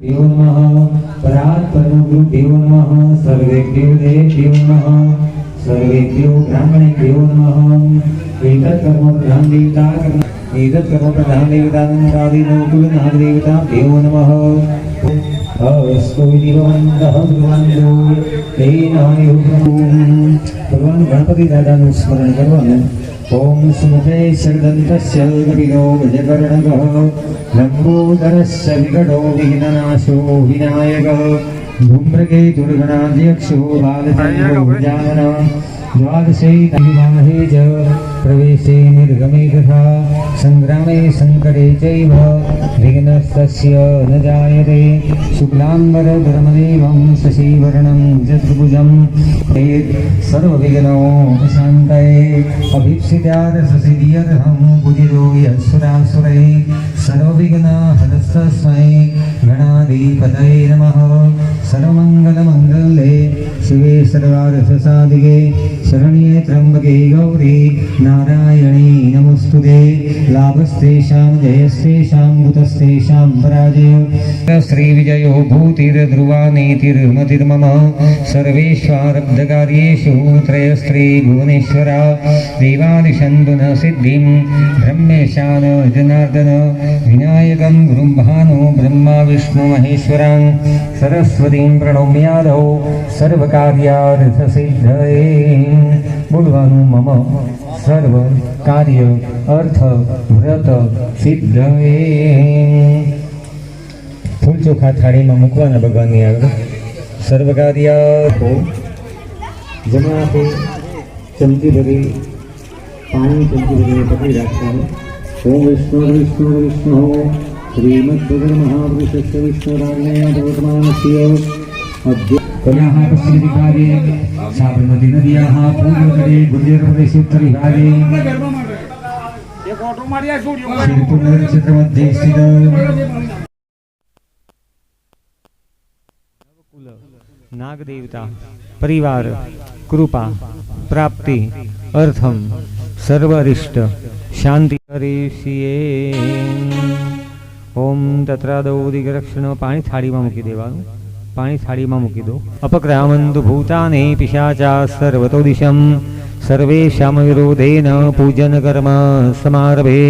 देवो नमः परात् परमगुरुभ्यो नमः सर्वेभ्यो देवेभ्यो नमः सर्वेभ्यो ब्राह्मणेभ्यो नमः एतत् कर्म प्रधान देवता नमरादिनो नागदेवताभ्यो नमः अस्तु दिववन्तः भगवन्तो भगवान गणपति दादाનું સ્મરણ કરવાનું। ओम सुमते शरदन्तस्य कपिलो गजकर्णकः लम्बोदरस्य विकटो विघ्ननाशो विनायकः धूम्रकेतुर्गणाध्यक्षो बालचन्द्रो गजाननः द्वादशे विवाहे च प्रवेशे निर्गमे तथा संग्रामे संकटे चैव विघ्नस्तस्य न जायते। शुक्लाम्बरधरमदेवं शशिवर्णं चतुर्भुजं सर्वविघ्नोपशान्तये अभीप्सितार्थसिद्ध्यर्थं पूजितो यस्सुरासुरैः सर्वविघ्नहरस्तस्मै गणाधिपतये नमः। सर्वमङ्गलमङ्गले शिवे सर्वार्थसाधिके शरण्ये त्र्यम्बके गौरी नारायणी नमोस्तुते। लाभस्तेषां जयस्तेषां भूतस्तेषां पराजयो श्रीविजयो भूतिर्ध्रुवा नीतिर्मतिर्मम सर्वेष्वारब्धकार्येषु त्रयस्त्री भुवनेश्वरा देवादिशन्तु न सिद्धिं ब्रह्मेशान जनार्दन विनायकं गुरुं भानो ब्रह्मा विष्णु महेश्वरां सरस्वतीं प्रणम्यादौ सर्वकार्यार्थसिद्धये। बोलवानुं मम सर्व कार्य अर्थ व्रत सिद्धये। फूल चोखा थाड़ी में मूकवाना भगवान आगे सर्व कार्य हो जमा पे चमची भरी पानी चमची भरी पकड़ी रखता है। ओम विष्णु विष्णु विष्णु श्रीमद्भगवन् महापुरुषस्य विष्णुराज्ञया प्रवर्तमानस्य अद्य कन्याः पश्चिमदिग्भागे साबरमती नद्याः पूर्वतटे गुर्जरप्रदेशोत्तरविभागे श्रीपुरनक्षत्रमध्ये स्थित नागदेवता परिवार कृपा प्राप्ति अर्थम सर्वरिष्ट शांति करेशिये। ओम तत्रादौदिकरक्षण पाणी थाळीમાં મૂકી દેવાનું। पाणी थाळीમાં મૂકી દો। अपक्रामन्तु भूतानि पिशाचा सर्वतो दिशं सर्वेषां विरोधेन पूजन कर्म समारभे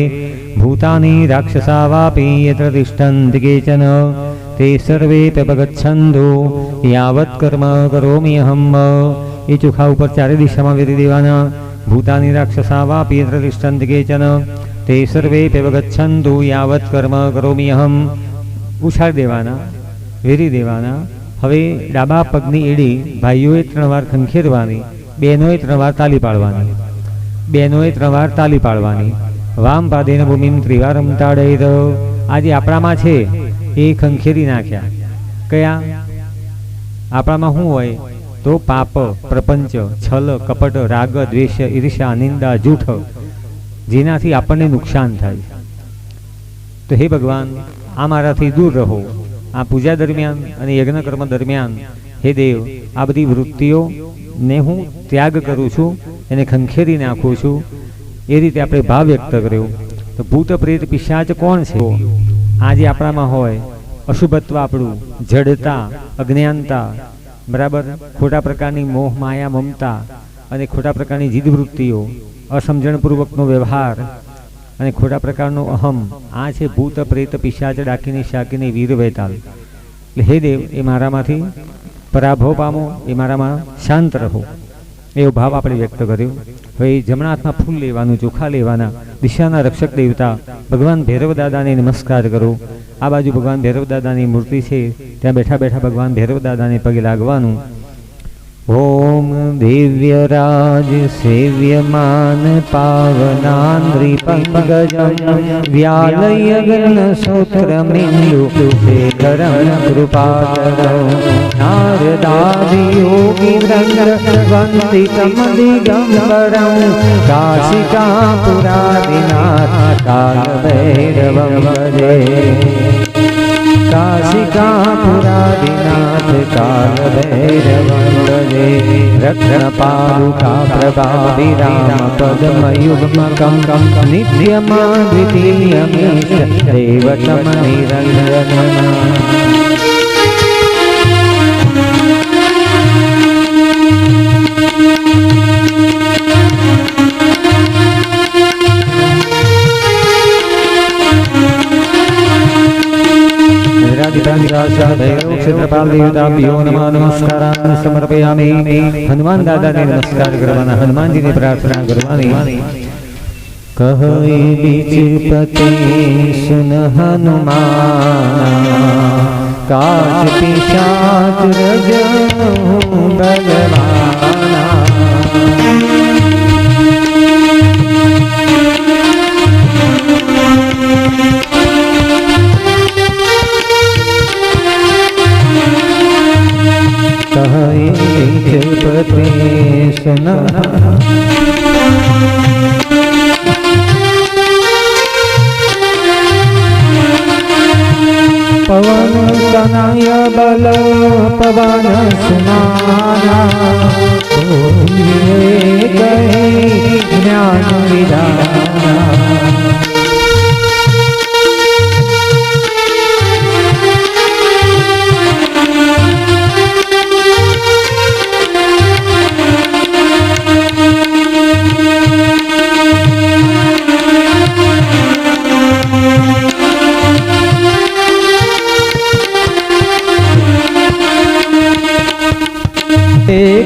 भूतानि राक्षसा वापि यत्र तिष्ठन्ति केचन ते सर्वे प्रपगच्छन्तु यावत् कर्म करोमि अहम्। ये चोखा ऊपर चारे दिशाમાં વેરી દેવાના। भूतानि राक्षसा वापि यत्र तिष्ठन्ति केचन ते सर्वे प्रपगच्छन्तु यावत् कर्म करोमि अहम्। ઉછાળ દેવાના, વેરી દેવાના। હવે ડાબા પગની એડી ભાઈઓએ 3 વાર ખંખેરવાની, બહેનોએ 3 વાર તાલી પાડવાની। બહેનોએ 3 વાર તાલી પાડવાની। વામ પાદેન ભૂમિમ ત્રિવારમ તાડૈર। આજે આપણામાં છે એ ખંખેરી નાખ્યા। કયા આપણામાં શું હોય તો પાપ, પ્રપંચ, છલ, કપટ, રાગ, દ્વેષ, ઈર્ષા, નિંદા, જૂઠ, જેનાથી આપણને નુકસાન થાય। તો હે ભગવાન આ મારાથી दूर રહો। आ पूजा दरमियान અને યજ્ઞકર્મ દરમિયાન હે દેવ આ બધી વૃત્તિઓને હું ત્યાગ કરું છું, એને ખંખેરી નાખું છું। એ રીતે આપણે ભાવ વ્યક્ત કર્યો। તો ભૂત પ્રેત પિશાચ કોણ છે? આજે આપણામાં હોય અશુભત્વ, આપણું જડતા, અજ્ઞાનતા, બરાબર, ખોટા પ્રકારની મોહ માયા મમતા અને ખોટા પ્રકારની જીદ વૃત્તિઓ, અસમજણપૂર્વકનો વ્યવહાર અને ખોટા પ્રકારનો અહમ, આ છે ભૂત પ્રેત પિશાચ ડાકીને શાકીને વીર વૈતાલ। એટલે હે દેવ એ મારામાંથી પરાભવ પામો, એ મારામાં શાંત રહો, એવો ભાવ આપણે વ્યક્ત કર્યો। હવે જમણા હાથમાં ફૂલ લેવાનું, ચોખા લેવાના। દિશાના રક્ષક દેવતા ભગવાન ભૈરવ દાદાને નમસ્કાર કરો। આ બાજુ ભગવાન ભૈરવ દાદાની મૂર્તિ છે, ત્યાં બેઠા બેઠા ભગવાન ભૈરવ દાદાને પગે લાગવાનું। ओम दिव्यराज सेव्यमान पावनान्द्रिपङ्कजं व्यालयगणसूत्रमिन्दु शेखरं कृपाकरं नारदादियोगिवृन्दवन्दितमदिगम्बरं काशिकापुरादिनाथ कालभैरवं भजे। काशिकापुरादिनाथ कालभैरवं भजे। रत्नपादुका प्रभाविराम पद्मयुग्मकं नित्यमाद्वितीयमीश देवतम निरञ्जनम्। क्षेत्रपालदेवताभ्यो नमः नमस्कारान् समर्पयामि। हनुमान दादा ने नमस्कार करवाना, हनुमान जी ने प्रार्थना करवानी। कहे बीच पते सुन हनुमान, काज पिशाच रजहु बलवाना। कहे बीच पते सुन पवन तनय बल पवन सुनाना, कहे ज्ञान विधाना।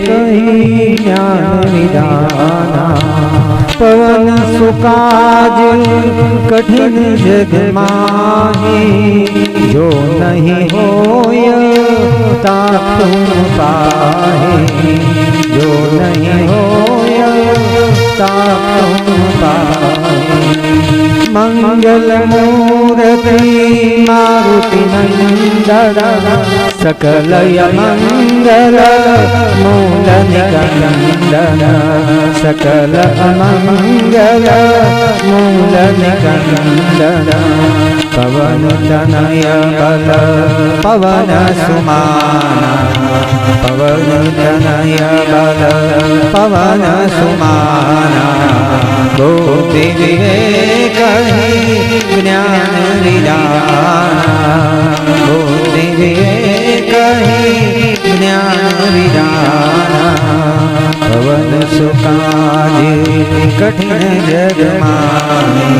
कहीं ज्ञान विधाना, पवन सुकाज कठिन जग माही। जो नहीं होय ताप पाहे, जो नहीं होय ताप पाहे। मंगल मूर्ति मारुति नंदन, सकल मंगल मूल निकंदन। सकल मंगल मूल निकंदन। पवन तनय बल पवन सुमाना, पवन तनय बल पवन सुमाना। बुद्धि विवेक ज्ञान विधाना, बुद्धि विवेक ज्ञान विधाना। पवन सुकाज कठिन जग माही।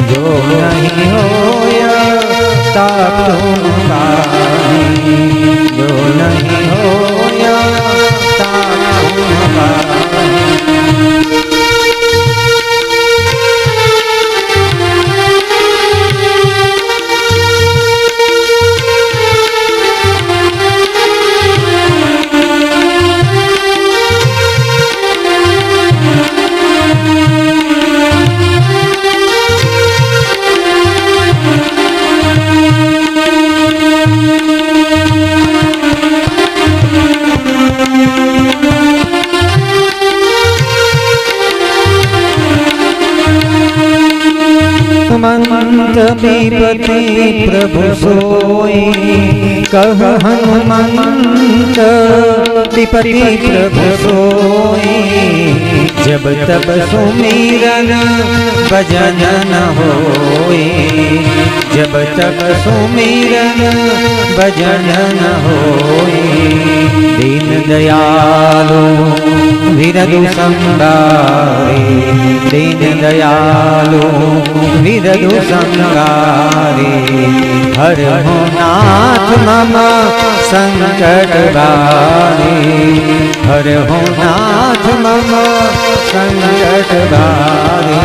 जो नहीं होया ताप तुम पाही, जो नहीं होया ताप तुम पाही। हनुमंत विपति प्रभु सोई, कह हनुमंत विपति प्रभु सोई। जब तब सुमिरन भजन न होई, जब तब सुमिरन भजन न होई। दीन दयालु विरदु संगारे, दीन दयालु विरदु संगारे। हर हो नाथ मम संकट बारे, हर हो नाथ मम संकट बारे।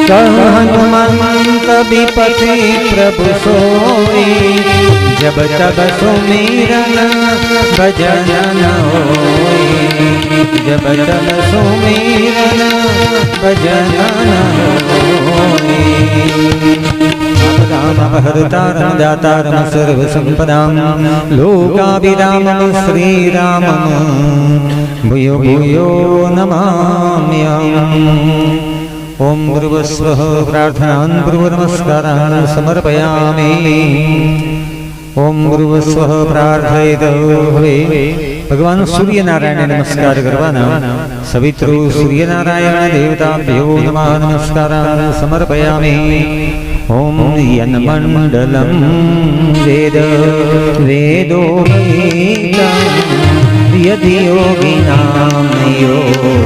कह हनुमंत विपति प्रभु सोई। जब तब सुमिरन भजन न होई, जब तब सुमिरन भजन न होई। अपहर्तारं दातारं सर्वसंपदां, लोकाभिरामं श्रीरामं भूयो भूयो नमाम्यहम्। ओम भूर्भुवस्वः प्रार्थनान् भूर्भुवनमस्कारान् समर्पयामि। ओम भूर्भुवस्वः प्रार्थयितो भवे। भगवान सूर्यनारायण नमस्कार करवाना। सवितृ सूर्यनारायण देवताभ्यो नमः नमस्कारान् समर्पयामि। ओम यन्मण्डलं वेद वेदो वेदम् यदि योगिनां योगकथानुगम्यं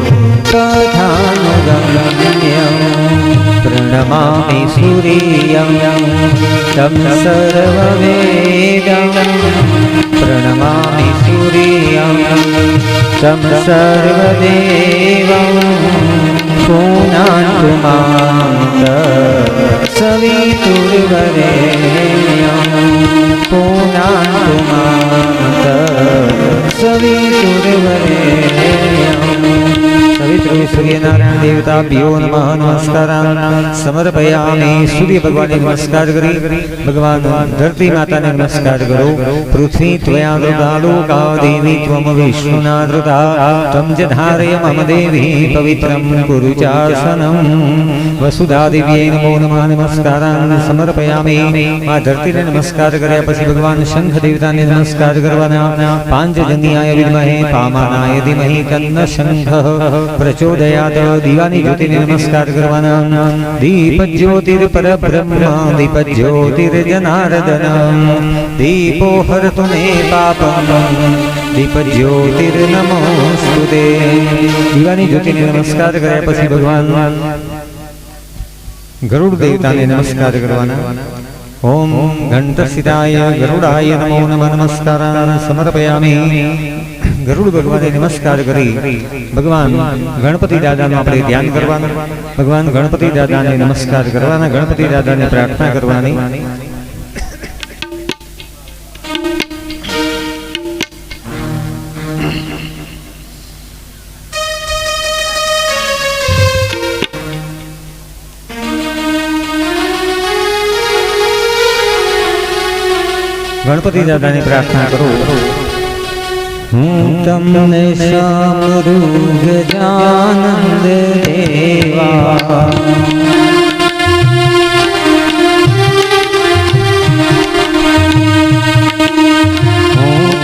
प्रणमामि सूर्यं तं सर्ववेदं प्रणमामि सूर्यं तं सर्वदेवं पुनान्तु मां सवितुर्वरेण्यं पुनान्तु मां सवितुर्वरेण्यं सूर्यनारायण देवताभ्यो नमः नमस्कारान् समर्पयामि। सूर्य भगवान ने नमस्कार करी, भगवान धरती माता ने नमस्कार करो। पृथ्वी त्वया लोका देवी त्वं विष्णुनादृता त्वं च धारय मम देवी पवित्रं कुरु चासनं। वसुधा देव्यै नमो नमः नमस्कारान् समर्पयामि। आ धरती ने नमस्कार કર્યા પછી ભગવાન શંખ દેવતાને નમસ્કાર કરવાના। પાંચજન્યાય વિદ્મહે પામાનાય ધીમહિ તન્ન શંખ प्रचोदयात्। दीवानी ज्योति ने नमस्कार करवाना। दीप ज्योतिर परब्रह्म दीप ज्योतिर्जनार्दन दीपो हरतु मे पापं दीप ज्योतिर नमोस्तुते। दीवानी ज्योति ने नमस्कार કર્યા પછી भगवान गरुड़ देवता ने नमस्कार करवाना। ओम घंटसिताय गरुड़ाय नमो नमः नमस्कारान् समर्पयामि। गरुड़ भगवान ने नमस्कार करी भगवान गणपति दादा આપણે ધ્યાન કરવાનું। ભગવાન ગણપતિ દાદાને નમસ્કાર કરવાના, ગણપતિ દાદાને પ્રાર્થના કરવાની। ગણપતિ દાદાની પ્રાર્થના કરો। તમને શામરૂ ગજાનંદ દેવા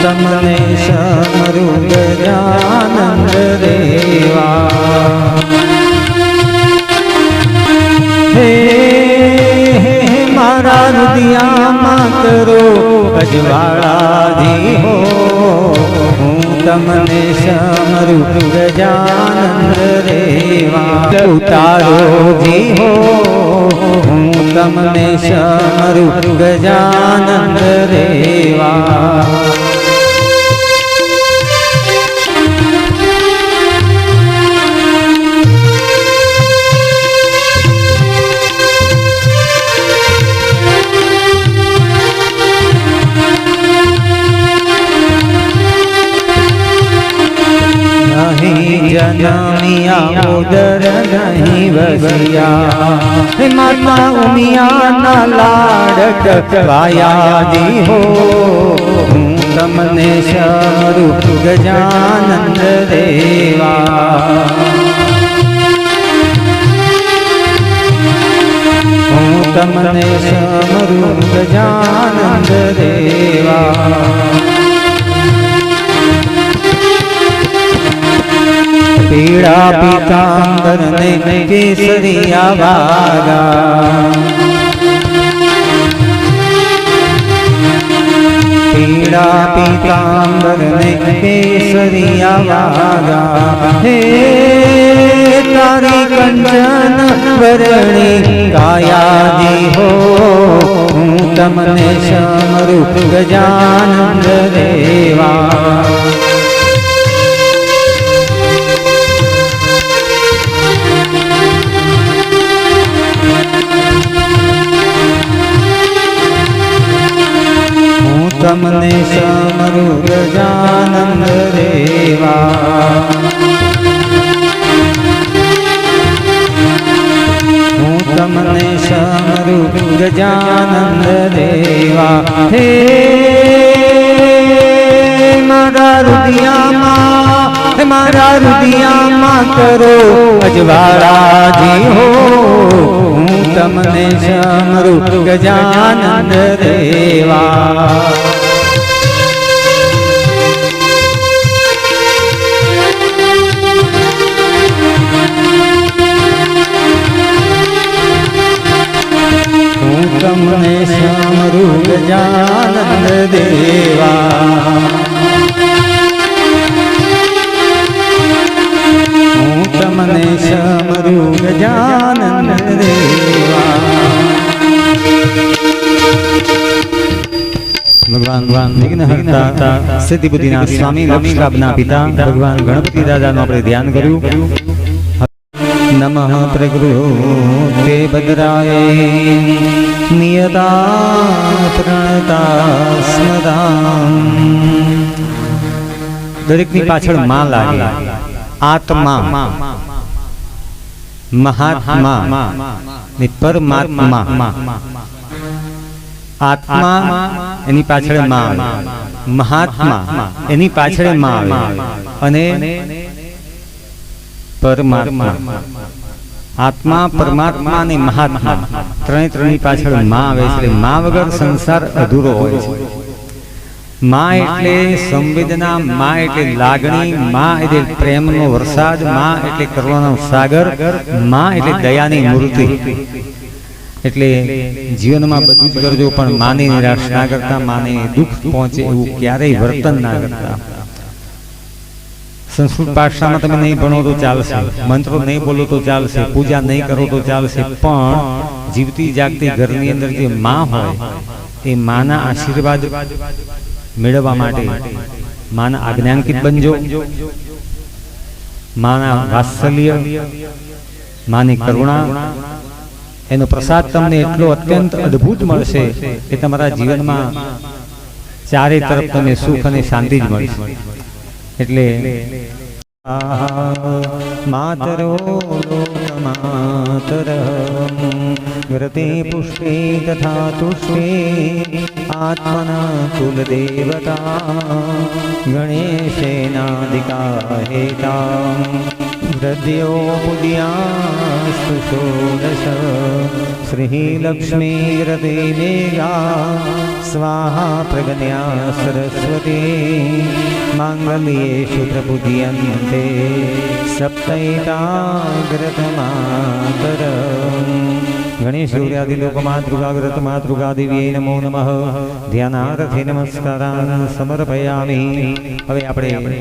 તમને શામરૂ ગજાનંદ દેવા હે મારા હૃદયમાં કરો અજવાળાજી હો। તમને શામરૂ ગજાનંદ દેવા ઉતારો જી હો। તમને શામરૂ ગજાનંદ દેવા जनमिया उदर नहीं बसिया माता उमिया ना लाडक वाया दी हो। तमने शामरू गजानंद देवा तमने शामरू गजानंद देवा पीड़ा पीतांबर ने केसरिया वागा पीड़ा पीतांबर ने केसरिया वागा हे तारी कंचन वरणी काया जी हो। तमने शामरू गजानंद देवा तमने शामरू गजानंद देवा तमने शामरू गजानंद देवा हे मारा हृदयमा करो अजवाड़ाजी हो। तमने शामरू गजानंद देवा तमने शामरू गजानंद देवा ભગવાન વિઘ્નહર્તા સિદ્ધિ બુદ્ધિના સ્વામી લક્ષલાભના પિતા ભગવાન ગણપતિ દાદાનું આપણે ધ્યાન કર્યું. નમઃ પ્રગૃહે ભદ્રાય નિયતા પ્રણતા સ્મદામ. દરેકની પાછળ માં લાગે. આત્મા, મહાત્મા ને પરમાત્મા. આત્મા એની પાછળ માં આવે, મહાત્મા એની પાછળ માં આવે અને પરમાત્મા. આત્મા, પરમાત્મા અને મહાત્મા ત્રણેની પાછળ માં આવે છે. માં વગર સંસાર અધૂરો હોય છે. માં એટલે સંવેદના, માં એટલે લાગણી, માં એટલે પ્રેમનો વરસાદ, માં એટલે કરુણાનો સાગર, માં એટલે દયાની મૂર્તિ. એટલે જીવનમાં બધું જ કરજો પણ માને નિરાશ ના કરતા, માને દુઃખ પહોંચે એવું ક્યારેય વર્તન ના કરતા. સંસ્કૃત પાઠશાળામાં તમે નહીં ભણો તો ચાલશે, મંત્રો નહીં બોલો તો ચાલશે, પૂજા નહીં કરો તો ચાલશે, પણ જીવતી જાગતી ઘરની અંદર જે માં હોય એ માના આશીર્વાદ મેળવવા માટે માના આજ્ઞાંકિત બનજો. માના વાત્સલ્ય, માની કરુણા, એનો પ્રસાદ તમને એટલો અત્યંત અદ્ભુત મળશે કે તમારા જીવનમાં ચારે તરફ તમને સુખ અને શાંતિ જ મળશે. એટલે માતરો લોકમાતરઃ ગ્રતે પુષ્પે તથા તુષ્પે આત્મના કુલદેવતા ગણેશેનાદિકા હેતા હૃદયો પુદ્યાસ્તુ ષોડશ શ્રી લક્ષ્મી ગ્રતે મેઘા સ્વાહા પ્રગન્યા સરસ્વતી માંગલ્યેષુ પ્રબુધ્યન્તે સપ્તૈતાગ્રતમાતરં. ગણેશ ગૌર્યાદિ લોકમાતૃકાગ્રત માતૃકાદેવીએ નમો નમઃ. ધ્યાનાર્થે નમસ્કારાન સમર્પયામિ. હવે આપણે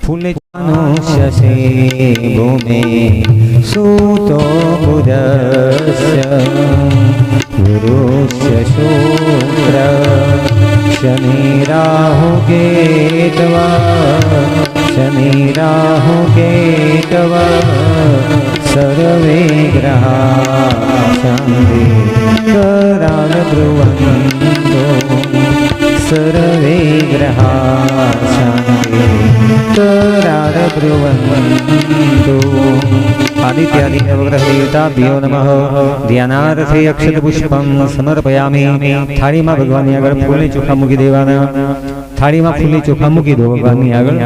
ફૂલને શશે ભૂમે સૂતો બુધસ્ય ગુરુસ્ય શુક્ર શનિ રાહુ કેતવા શનિ રાહુ કેતવા સર્વે ગ્રહા શાંતિ કરાલ બ્રુવંતો સર્વે ગ્રહા શાંતિ કરાલ બ્રુવંતો. આદિત્યાદિ નવગ્રહ દેવતાભ્યો નમઃ. ધ્યાનાર્થે અક્ષત પુષ્પમ સમર્પયામિ. થાળીમાં ભગવાનની આગળ ફૂલની ચોખા મૂકી દેવાના. થાળીમાં ફૂલની ચોખા મૂકી દો ભગવાનની આગળ.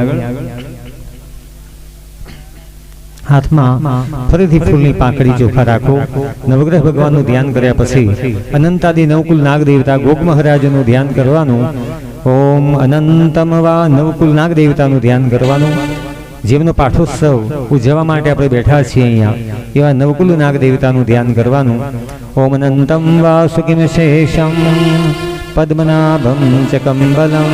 હાથમાં ફરીથી ફૂલની પાંખડી ચોખા રાખો. નવગ્રહ ભગવાનનું ધ્યાન કર્યા પછી અનંતાદિ નવકુલ નાગ દેવતા ગોપ મહારાજનું ધ્યાન કરવાનું. ઓમ અનંતમ વા નવકુલ નાગ દેવતાનું ધ્યાન કરવાનું. જેમનો પાઠોત્સવ ઉજવવા માટે આપણે બેઠા છીએ અહીંયા એવા નવકુલ નાગ દેવતાનું ધ્યાન કરવાનું. ઓમ અનંતમ વા સુખિમ શેષમ પદ્મનાભમ ચ કંબલમ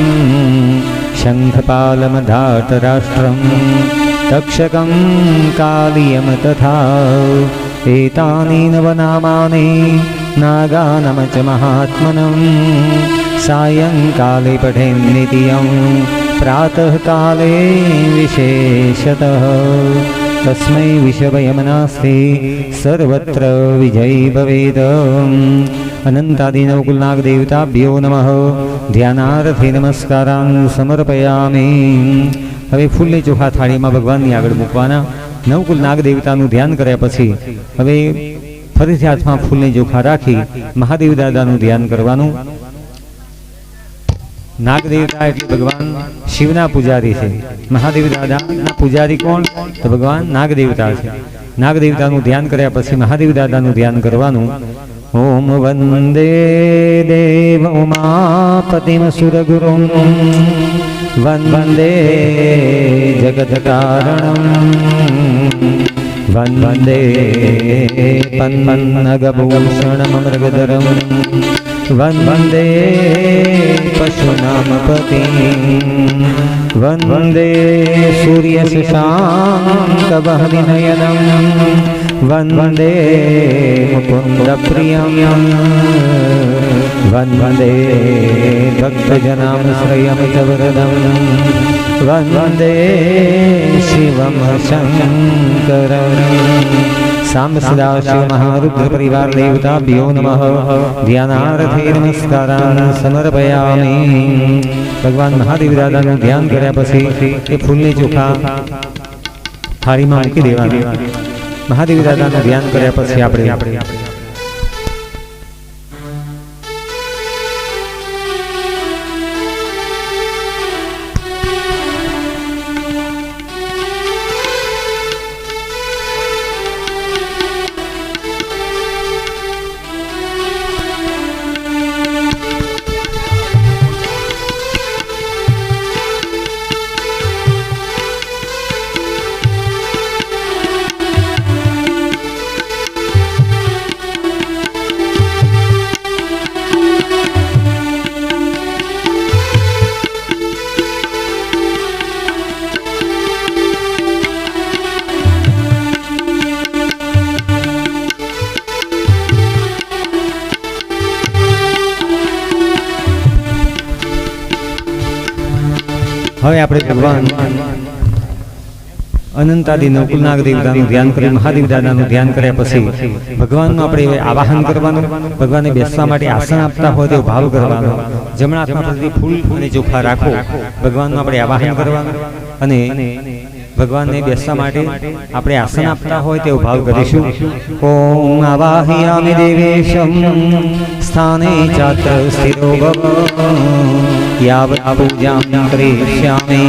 શંખપાલમ ધાતરાષ્ટ્રમ તક્ષકં કાલિયમ તથા એતાની નવનામાની નાગાનમ ચ મહાત્મનમ સાયંકાલે પઠેન નિત્યં પ્રાતઃ કાલે વિશેષતઃ તસ્મૈ વિષભયં નાસ્તિ સર્વત્ર વિજયી ભવેદ. અનંતાદિ નવકુલ નાગ દેવતાભ્યો નમઃ. ધ્યાનાર્થે નમસ્કારાન સમર્પયામિ. હવે ફૂલની ચોખા થાળીમાં ભગવાનની આગળ મૂકવાના. નવકુલ નાગ દેવતાનું ધ્યાન કર્યા પછી હવે ફરીથી હાથમાં ફૂલની ચોખા રાખી મહાદેવ દાદાનું ધ્યાન કરવાનું. નાગ દેવતા એટલે ભગવાન શિવના પૂજારી છે. મહાદેવ દાદાના પૂજારી કોણ? તો ભગવાન નાગ દેવતા છે. નાગ દેવતાનું ધ્યાન કર્યા પછી મહાદેવ દાદાનું ધ્યાન કરવાનું. ઓમ વંદે દેવ ઉમાપતિમ સુરગુરુમ વંદે જગત્કારણમ વંદે પન્નગભૂષણમ મૃગધરમ वन्दे पशूनां पतिं वन्दे सूर्यशशाङ्कवह्निनयनं वन्दे मुकुन्दप्रियं वन्दे भक्तजनाश्रयं च वरदं वन्दे शिवं शङ्करं। सांब सदाशिव महारुद्र परिवार देवताभ्यो नमः। ध्यानार्थे नमस्कारान् समर्पयामि। भगवान महादेव दादाનું ધ્યાન કર્યા પછી એ ફૂલની ચોખા થાળીમાં મૂકી દેવાના। મહાદેવ દાદાનું ધ્યાન કર્યા પછી આપણે હવે આપણે ભગવાન અનંતાદી નવકુલનાગ દેવતાનું ધ્યાન કરી મહાદેવ દાદાનું ધ્યાન કર્યા પછી ભગવાનનું આપણે આવાહન કરવાનું। ભગવાનને બેસવા માટે આસન આપતા હોય તેવો ભાવ કરવાનો। જમણા હાથમાં પ્રતિ ફૂલ અને ચોખા રાખો। ભગવાનનું આપણે આવાહન કરવાનું અને ભગવાનને બેસવા માટે આપણે આસન આપતા હોય તેવો ભાવ કરીશું। ઓમ આવાહયામિ દેવેશમ સ્થાને ચાત્ર સ્થિરો ભવ यावत् पूजां करिष्यामि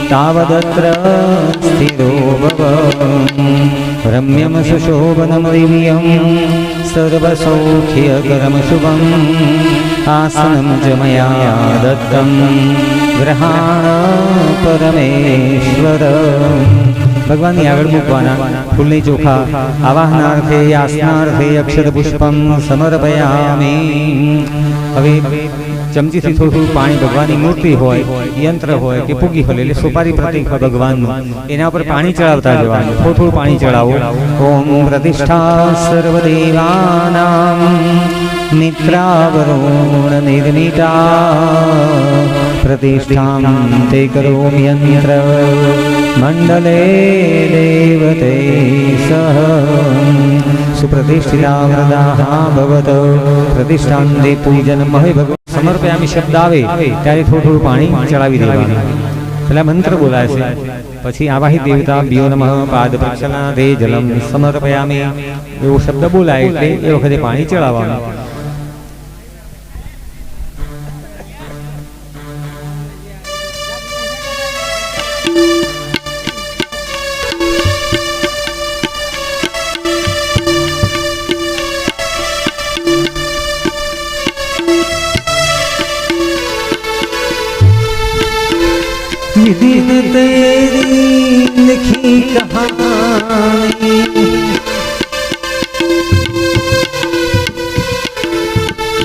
तावदत्र स्थिरो भव। रम्यं सुशोभनं दिव्यं सर्वसौख्यकरं शुभम् आसनं च मया दत्तं ग्रहाण परमेश्वर। भगवान आगळ मूकवाना फूलनी चोखा आवाहनार्थे आसनार्थे अक्षर पुष्पं समर्पयामि। हवे चमची थी थोड़ू पानी भगवान की मूर्ति होय यंत्र होय के पूगी होय એટલે સોપારી પ્રતીક હોય ભગવાનનું એના ઉપર પાણી ચડાવતા જવાનું। થોડું પાણી ચડાવો। ઓમ પ્રતિષ્ઠા સર્વદેવાનાં મિત્રાવરુણ નિર્મિતા प्रतिष्ठां ते करोम्यन्त्र मंडले देवते सह सुप्रतिष्ठिता वरदाः भवतो प्रतिष्ठां दे पूजन महे भगवान समर्पयामि शब्द आवे त्यारे थोड़ું पाणी चढ़ावी देवानुं। पहला मंत्र बोलाय छे પછી આવાહી દેવતાભ્યો નમઃ પાદ પ્રક્ષાલનાદે જલમ સમર્પયામિ એવો શબ્દ બોલાય એટલે એ વખતે પાણી ચડાવવાનું। दिन तेरी लिखी कहानी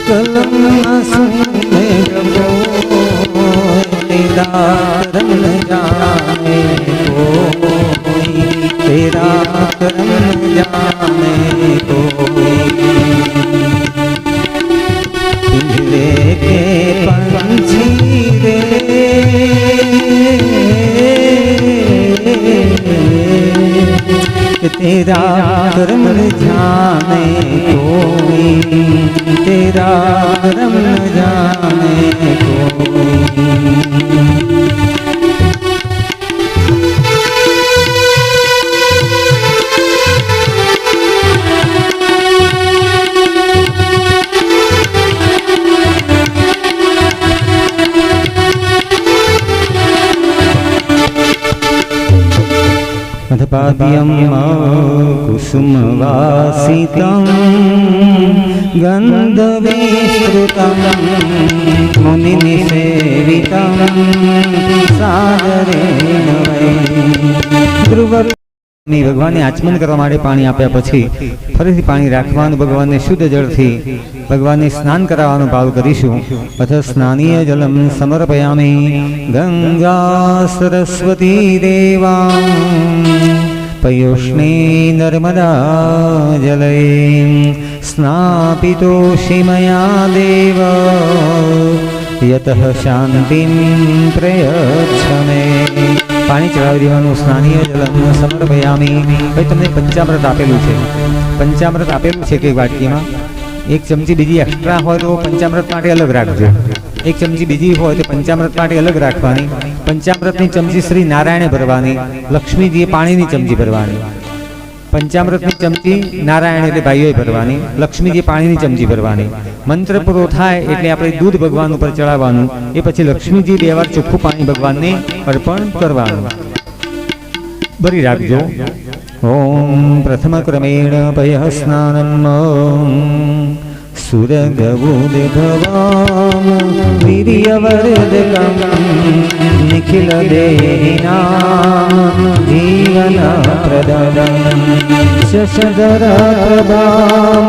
कलम में तेरा करम न जाने कोई तेरा करम न जाने कोई पिंजरे के पंछी रे तेरा कर्म न जाने कोई तेरा कर्म न जाने कोई। अधपाद्यं कुसुमवासितं गन्धविस्तृतं मुनिनिसेवितं सादरेण वै ભગવાનને આચમન કરવા માટે પાણી આપ્યા પછી ફરીથી પાણી રાખવાનું, ભગવાનને શુદ્ધ જળથી ભગવાનને સ્નાન કરાવવાનો ભાવ કરીશું. અથ સ્નાનીય જલમ સમર્પયામિ ગંગા સરસ્વતી દેવા પયોષ્ણે નર્મદા જલે સ્નાપિતોષિ મયા દેવ યતઃ શાંતિં પ્રયચ્છમે. પાણી ચડાવી દેવાનું. સ્નાનીય જલમ સમર્પયામિ. ભાઈ તમને પંચામૃત આપેલું છે, પંચામૃત આપેલું છે કે વાટકીમાં એક ચમચી બીજી એક્સ્ટ્રા હોય તો પંચામૃત માટે અલગ રાખજો. એક ચમચી બીજી હોય તો પંચામૃત માટે અલગ રાખવાની. પંચામૃતની ચમચી શ્રી નારાયણે ભરવાની, લક્ષ્મીજીએ પાણીની ચમચી ભરવાની. પંચામૃતની ચમચી નારાયણ એટલે ભાઈઓએ ભરવાની, લક્ષ્મીજી પાણીની ચમચી ભરવાની. મંત્ર પૂરો થાય એટલે આપણે દૂધ ભગવાન ઉપર ચડાવવાનું. એ પછી લક્ષ્મીજી 2 વાર ચોખ્ખું પાણી ભગવાનને અર્પણ કરવાનું. ભરી રાખજો. ઓમ પ્રથમ ક્રમેણ પય સ્નાનમ સુરગવુદ્ભવામ વીર્યવર્ધકમ નિખિલ દેહિનામ જીવનપ્રદમ શશધર પ્રભામ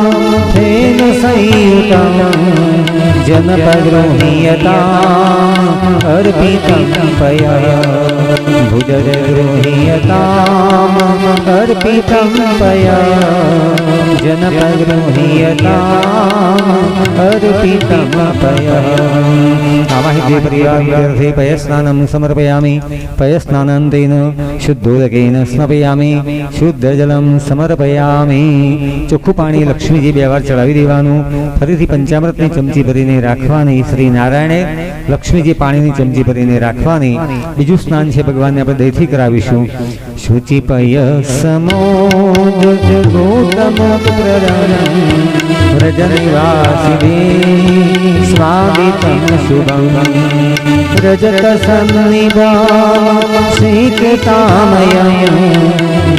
થેન સંયુતમ જનપગૃહ્યતામ અર્પિતમ પય ભુજગૃહ્યતામ અર્પિતમ પય જનપગૃહ્યતામ અર્પિતમ પય. આવાહિતે પ્રિયાર્થે પયસ્નાનમ સમર્પયામિ. પયસ્નાનંતેન શુદ્ધોદકેન સ્નપયામિ. શુદ્ધ જલમ સમર્પયામિ. ચોખ્ખું પાણી લક્ષ્મીજી 2 વાર ચડાવી દેવાનું. ફરીથી પંચામૃતની ચમચી ભરીને રાખવાની. શ્રી નારાયણે લક્ષ્મીજી પાણીની ચમચી ભરીને રાખવાની. બીજું સ્નાન છે ભગવાનને આપણે દહીંથી કરાવીશું. શુચિપય સમોદ ગૌતમ પ્રદરમ વ્રજનિવાસિની સ્વાગતમ શુભમ રજત સન્નિભામ શીકતામયમ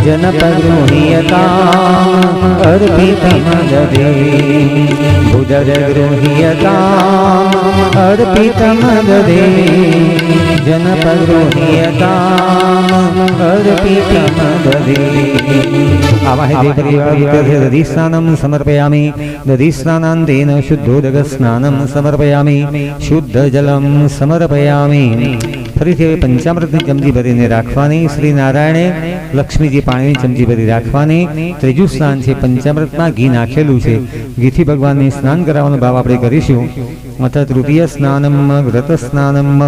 જનપગૃહ્યતામ અર્પિતમ દદે ભુજગૃહ્યતામ અર્પિતમ દદે જનપગૃહ્યતામ અર્પિતમ દદે. આવાહિતે પરિવાર્થે દધિસ્નાનમ સમર્પયામિ. દધિસ્નાનાંતેન શુદ્ધોદક સ્નાનમ સમર્પયામિ. શુદ્ધ જલમ સમર્પયામિ. ફરીથી હવે પંચામૃતની ચમચી ભરીને રાખવાની. શ્રી નારાયણે લક્ષ્મીજી પાણીની ચમચી ભરી રાખવાની. ત્રીજું સ્નાન છે પંચામૃતમાં ઘી નાખેલું છે. ઘીથી ભગવાનને સ્નાન કરાવવાનો ભાવ આપણે કરીશું. અથ તૃતીય સ્નાનમ વ્રત સ્નાનમ.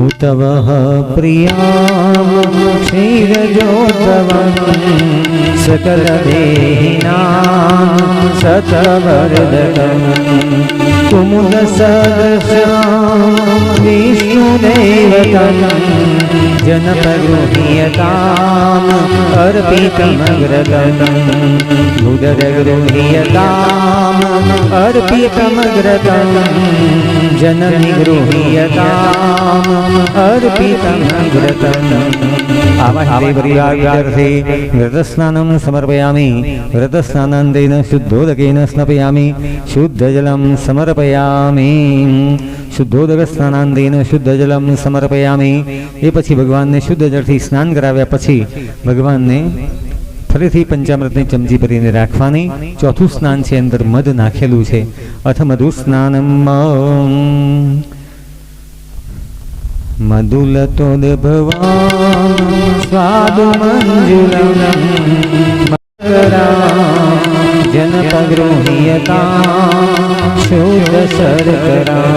ઉતવઃ પ્રિયામ ક્ષીરજોતવં સકલદેહિનાં સતવર્ધકં કુમુદ સદૃશાં વિષ્ણુદેવતં જનપગૃહ્યતામ અર્પિતમગ્રગં ભુજગૃહ્યતામ અર્પિતમગ્રગં જનનિગૃહ્યતામ અર્પિતમગ્રગં. આવાહિતે પરિવાર્થે વ્રતસ્નાનમ સમર્પયામિ. વ્રતસ્નાનાંતેન શુદ્ધોદકેન સ્નપયામિ. શુદ્ધ જલમ સમર્પયામિ. શુદ્ધોદક સ્નાનાંતેન શુદ્ધ જલમ સમર્પયામિ. એ પછી ભગવાનને શુદ્ધ જળથી સ્નાન કરાવ્યા પછી ભગવાનને ફરીથી પંચામૃતની ચમચી ભરીને રાખવાની. ચોથું સ્નાન છે અંદર મધ નાખેલું છે. અથ મધુ સ્નાનમ મધુલતોદ્ભવામ સ્વાદુ મંજુલમ જનપગૃહ્યતામ શુદ્ધ શર્કરા.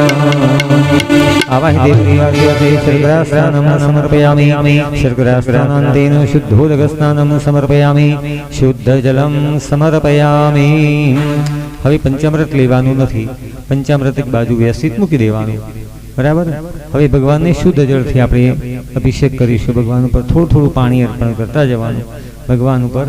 આવાહિતે પ્રિયાર્થે શર્કરાસ્નાનમ સમર્પયામિ. શર્કરાસ્નાનાંતેન શુદ્ધોદક સ્નાનમ સમર્પયામિ. શુદ્ધ જલમ સમર્પયામિ. હવે પંચામૃત લેવાનું નથી. પંચામૃત એક બાજુ વ્યવસ્થિત મૂકી દેવાનું. બરાબર. હવે ભગવાનને શુદ્ધ જળથી આપણે અભિષેક કરીશું. ભગવાન ઉપર થોડું થોડું પાણી અર્પણ કરતા જવાનું. ભગવાન ઉપર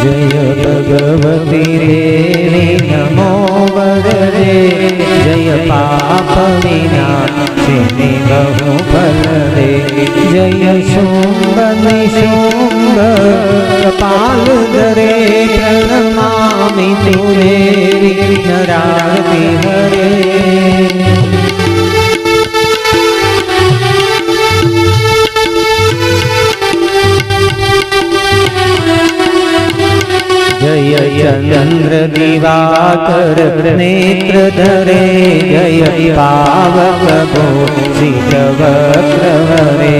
જય ભગવતી દેવી નમો વદરે दे, जय पाप विनाशिनी बहु फल दे। जय शुंभ निशुंभ कपाल धरे, प्रणमामि तुरे विघ्नराहि हरे। जय चंद्र दिवाकर नेत्र धरे, जय पावक भूषित वक्र हरे।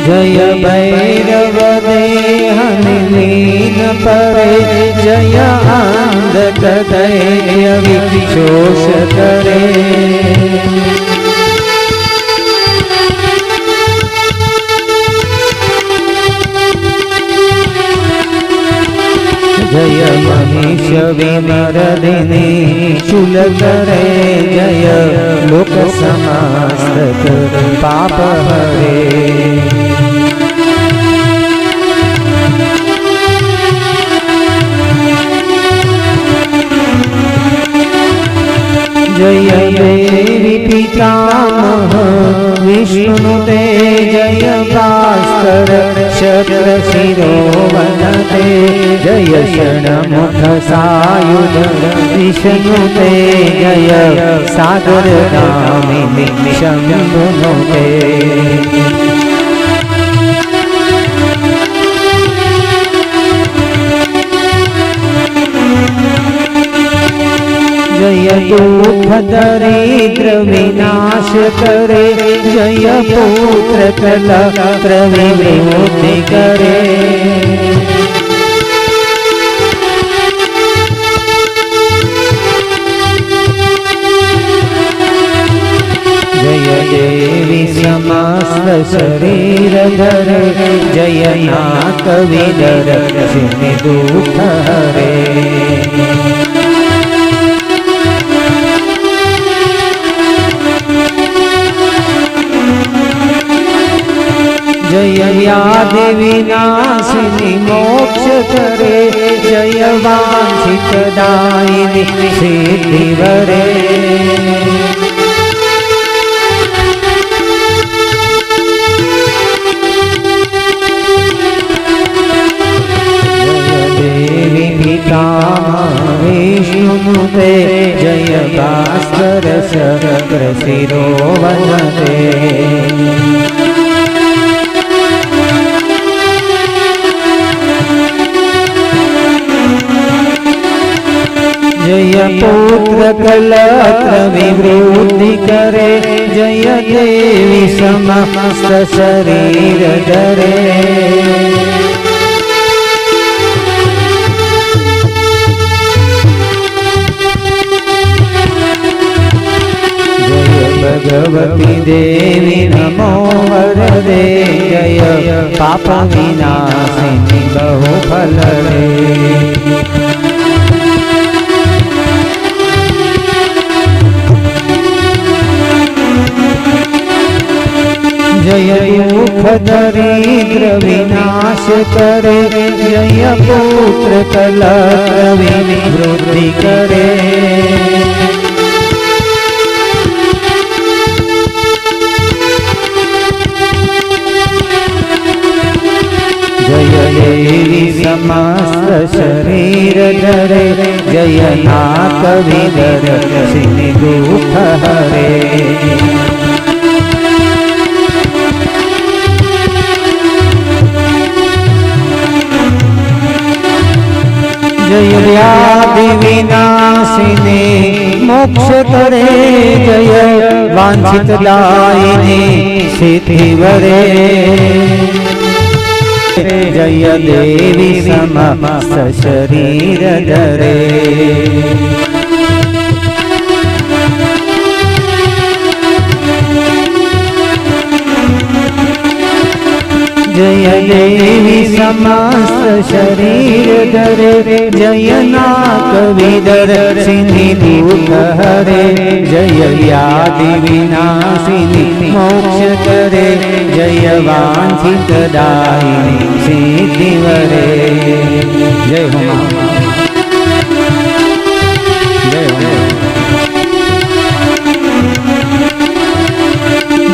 जय भैरव देह लीन परे, जय अंधक दैत्य विशोष करे। जय महिष विमर्दिनी शूल करे, जय लोक समस्त पाप हरे। जय देवी पितामह विष्णुते, जय भास्कर शक्र शिरोवनते। जय षण्मुख सायुध विष्णुते, जय सागर गामिनी शंभुनुते। जय दुख दरिद्र विनाश करे, जय पुत्र कलत्र विमुक्ति करे। जय देवी समस्त शरीर धरे, जय नाथ विदर जिन दुख हरे। जय व्याधि विनाशिनी मोक्ष करे, जय वांछित दायिनी सिद्धि वरे। जय देवी पितामह विष्णुते, जय भास्कर शक्र शिरोवनते। जय पुत्र कलत्र विवृद्धि करे, जय देवी समस्त शरीर धरे। जय भगवती देवी नमो वरदे, जय पाप विनाशिनी बहु फल दे। जय दुख दरिद्र विनाश करे, जय पुत्र कलत्र विवृद्धि करे। जय देवी समस्त शरीर धरे, जय नाथ विदर जिन दुख हरे। जय व्याधि विनाशिनी मोक्ष करे, जय वांछित दायिनी सिद्धि वरे। जय देवी समस्त शरीर धरे। जय देवी समस्त शरीर धरे, जय नाथ विदर सिद्धि दुख हरे। जय व्याधि विनाशिनी मोक्ष करे, जय वांछित दायिनी सिद्धि वरे। जय हो मां, जय हो।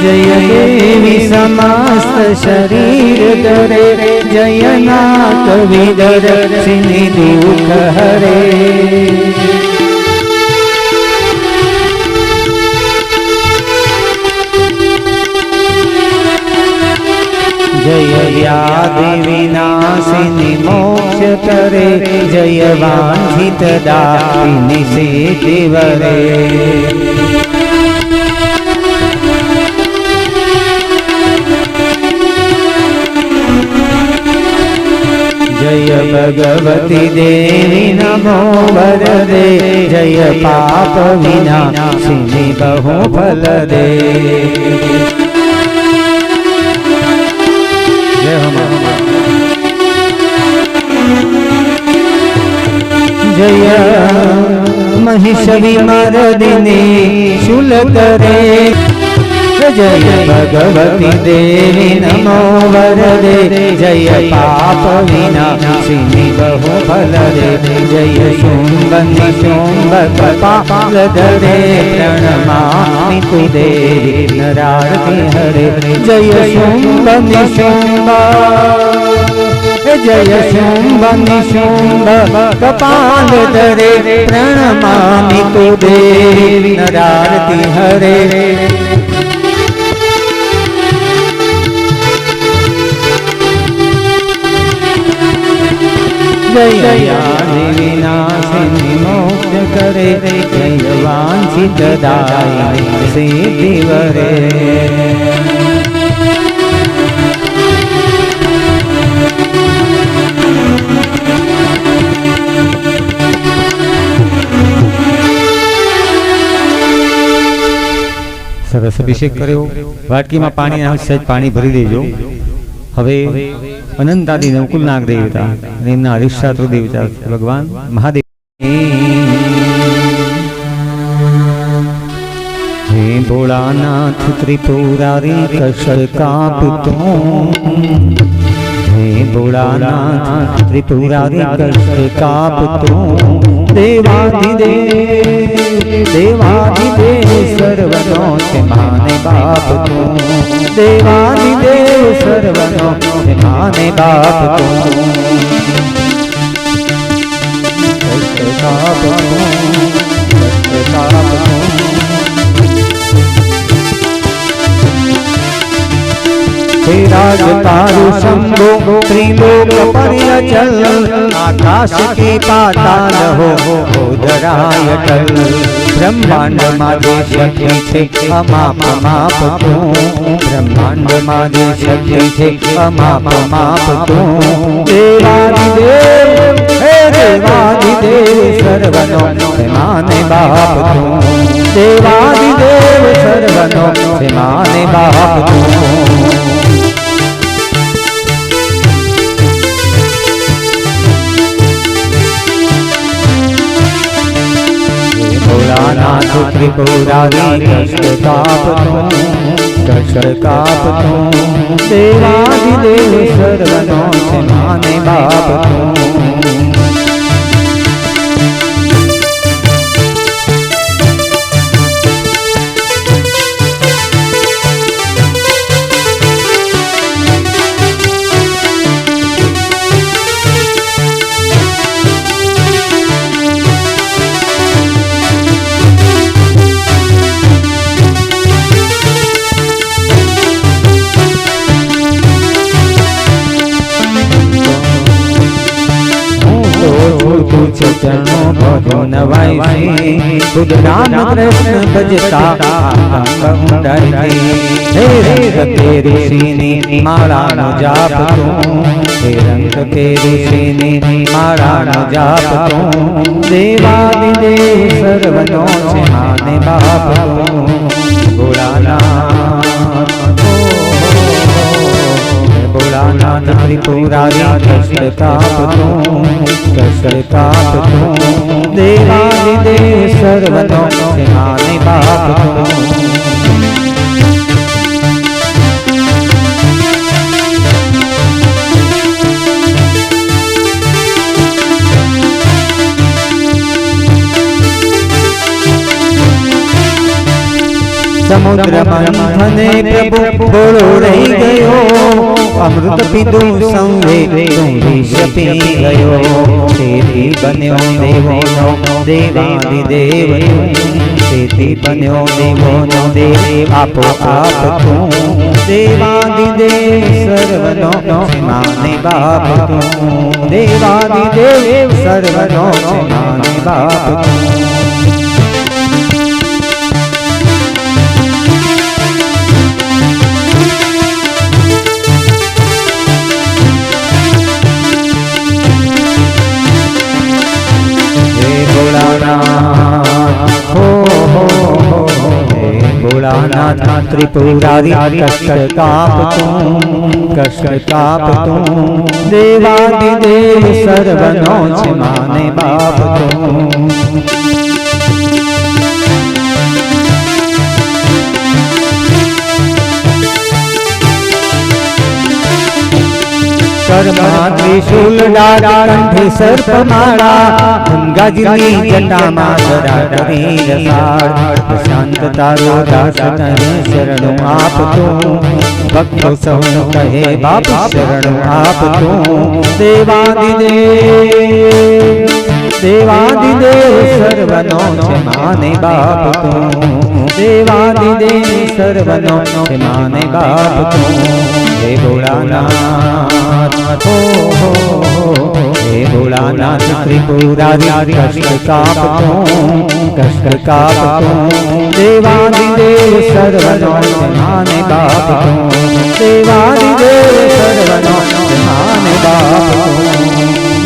जय देवी समस्त शरीर धरे, जय नाथ विदर्शिनी दुख हरे। जय व्याधि विनाशिनी मोक्ष करे, जय वांछित दायिनी सिद्धि वरे। जय भगवती देवी नमो वरदे, जय पाप विनाशिनी बहु फल दे। जय हो मां। जय महिष विमर्दिनी शूल करे, जय भगवती देवी नमो वरदे, जय पाप विनाशिनी बहु फल दे। जय शुंभ निशुंभ कपाल धरे, प्रणमामि तु देवी नरार्ति हरे। जय शुंभ निशुंभ, जय शुंभ निशुंभ कपाल धरे, प्रणमामि तु देवी नरार्ति हरे। जय व्याधि विनाशिनी मोक्ष करे, जय वांछित दायिनी सिद्धि वरे। સરસ અભિષેક કર્યો. વાટકીમાં પાણી સહેજ પાણી ભરી દેજો. હવે અનંતાદી નવકુલનાગ દેવતા અને એમના અધિષ્ઠાત્ર દેવતા ભગવાન મહાદેવ. હે ભોળાનાથ ત્રિપુરારી કષ્ટ કાપતો, હે ભોળાનાથ ત્રિપુરારી કષ્ટ કાપતો, દેવાધિદેવ દેવાધિદેવ સર્વનો છે માને બાપ તું, દેવાધિદેવ સર્વનો છે માને બાપ તું. કષ્ટ કાપતો, કષ્ટ કાપતો, राज तारु शंभो त्रिलोक पर्यचल, आकाश के पाताल हो उदराय टल. ब्रह्मांड मादे शक्ति थे अमाप माप तू, ब्रह्मांड मादे शक्ति थे अमाप माप तू. देवादिदेव हे देवादिदेव सर्वनो हे माने बाप तू, देवादिदेव सर्वनो हे माने बाप तू. भोलानाथ त्रिपुरारी कष्ट कापतो, कष्ट कापतो, देवादिदेव सर्वनो से माने बाप तू. चरणों भजो नवाई, खुद राम कृष्ण भजता हे रंग के ऋषिनी मारा न जाप तू, हे रंग के ऋषिनी मारा न जाप तू. देवादिदेव सर्वनो से माने बाप तू. भोलानाथ भोलानाथ त्रिपुरारी कष्ट कापतो, कष्ट कापतो, देवादिदेव सर्वनो से माने बाप तू. સમુદ્ર મંથને પ્રભુ થોડો રહી ગયો, અમૃત પીધું સંગે તું વિષ પી ગયો, તેથી બન્યો દેવોનો દેવાધિદેવ તું, તેથી બન્યો દેવોનો દેવ આપો આપ તું, દેવાધિદેવ સર્વનો માને બાપ તું, દેવાધિદેવ સર્વનો માને બાપ તું. भोलानाथ त्रिपुरारी कष्ट कापतु, देवादिदेव सर्वनो छे माने बाप तू. कर्मा त्रिशूल डारा कंठे सर्पमाला, गंगाजी जटामा जरा कबीर सार, शांत तारो दास कहे शरणु आप तू, भक्तो सौ कहे बाप शरणु आप तू, देवादिदेव देवादिदेव सर्वनो छे माने बाप तू, देवादिदेव सर्वनो छे माने बाप तू. हे भोलानाथ हे भोलानाथ त्रिपुरारी कष्ट कापतु, देवादिदेव सर्वनो माने बाप तू, देवादिदेव सर्वनो माने बाप तू,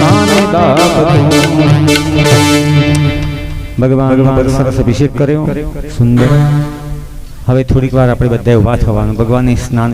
माने बाप तू. ભગવાન પર સરસ અભિષેક કર્યો, સુંદર. હવે થોડીક વાર આપણે બધા ઉભા થવાનું, ભગવાનને સ્નાન